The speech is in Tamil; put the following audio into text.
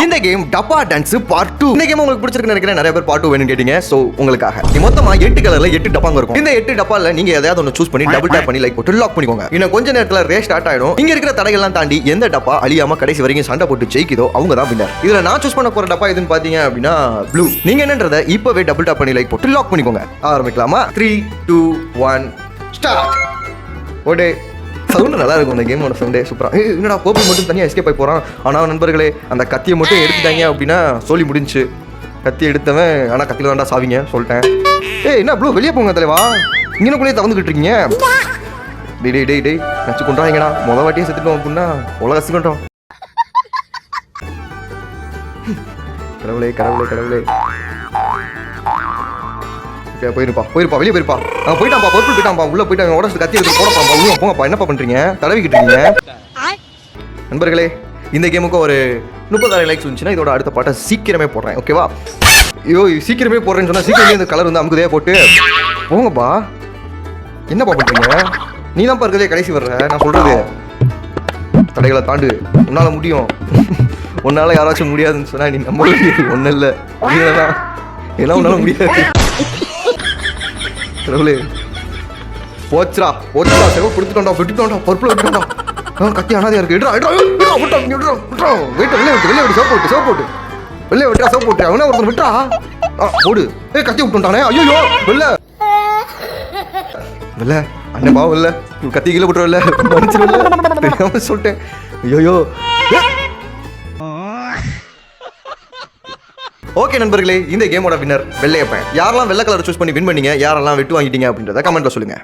இந்த கேம் டப்பா டான்ஸ் பார்ட் 2. இந்த கேம் உங்களுக்கு பிடிச்சிருக்குன்னு நினைக்கிறேன். நிறைய பேர் பார்ட் 2 வேணும்னு கேட்டீங்க. சோ உங்களுக்காக மொத்தமா 8 கலர்ல 8 டப்பாங்க இருக்கும். இந்த 8 டப்பால நீங்க எதையாவது ஒன்னு சூஸ் பண்ணி டபுள் டேப் பண்ணி லைக் போட்டு லாக் பண்ணிக்கோங்க. இன்னும் கொஞ்ச நேரத்துல ரேஸ் ஸ்டார்ட் ஆயிடும். இங்க இருக்கிற தடைகள்லாம் தாண்டி எந்த டப்பா அழியாம கடைசி வரைக்கும் சண்டை போட்டு ஜெயிக்குதோ அவங்க தான் வின்னர். இதுல நான் சூஸ் பண்ண போற டப்பா எதுன்னு பாத்தீங்க அப்படின்னா ப்ளூ. நீங்க என்னன்றதை இப்பவே டபுள் டேப் பண்ணி லைக் போட்டு லாக் பண்ணிக்கோங்க. ஆரம்பிக்கலாமா? 3 2 1 ஸ்டார்ட். ஓடே சவுண்ட் நல்லா இருக்கும். இந்த கேமோட சவுண்டே சூப்பரா. என்னடா கோபி மட்டும் தனியாக எஸ்கேப் ஆகி போகிறான். ஆனால் நண்பர்களே அந்த கத்தியை மட்டும் எடுத்துட்டாங்க அப்படின்னா சொல்லி முடிஞ்சு. கத்தி எடுத்தவன் ஆனால் கத்தியில் தான்டா சாவிங்க சொல்லிட்டேன். என்ன ப்ளூ வெளியே போங்க தலைவா. இங்கனக்குள்ளேயே தவந்துக்கிட்டு இருக்கீங்க. டேய் டேய் டேய் டேய் நச்சு கொண்டாங்கடா. மொதல் வாட்டியும் செத்துட்டோம் அப்படின்னா உலக சிக்கட்டும். கடவுளே கடவுளே கடவுளே. போயிருப்பா வெளியே போயிருப்பா. போயிட்டான்ப்பா பொருள் போயிட்டான்ப்பா. உள்ள போயிட்டாங்க. உடச்சு கத்தி எடுத்து போடப்பாப்பா. உள்ள போங்கப்பா. என்னப்பா பண்றீங்க? தடவிக்கிட்டு இருக்கீங்க நண்பர்களே. இந்த கேமுக்கு ஒரு 30,000 லைக்ஸ் வந்துச்சுன்னா இதோட அடுத்த பாட்டை சீக்கிரமே போடுறேன். ஓகேவா? ஐயோ சீக்கிரமே போடுறேன்னு சொன்னா சீக்கிரமே இந்த கலர் வந்து அமுக்குதே போட்டு போங்கப்பா. என்னப்பா பண்றீங்க? நீ தான் இருக்கிறதே கடைசி வர்ற. நான் சொல்றது தடைகளை தாண்டு. உன்னால முடியும். உன்னால யாராச்சும் முடியாதுன்னு சொன்னா நீ நம்ப முடியாது. ஒன்னும் இல்லை எல்லாம் உன்னால முடியாது. கடவுளே போச்சுரா செவ கொடுத்துட்டோம்டா. விட்டுட்டோம்டா பருப்புல விட்டுட்டோம்டா. கத்தி அனாதையா இருக்கு. வெளியே விட்டு சோப்பு போட்டு வெளியே விட்டா சோப்பு போட்டு அவனே ஒருத்தர் விட்டா போடு. கத்தி விட்டுட்டானே. ஐயோ இல்ல அண்ணன் பாவம் இல்ல. கத்தி கீழே விட்டுறல மன்னிச்சிடல சொல்லிட்டேன். ஐயோ ஓகே நண்பர்களே, இந்த கேமோட வின்னர் வெள்ளையப்பன். யாரெல்லாம் வெள்ளை கலர் சூஸ் பண்ணி வின் பண்ணீங்க, யாரெல்லாம் விட்டு வாங்கிட்டீங்க அப்படின்றத கமெண்ட்ல சொல்லுங்க.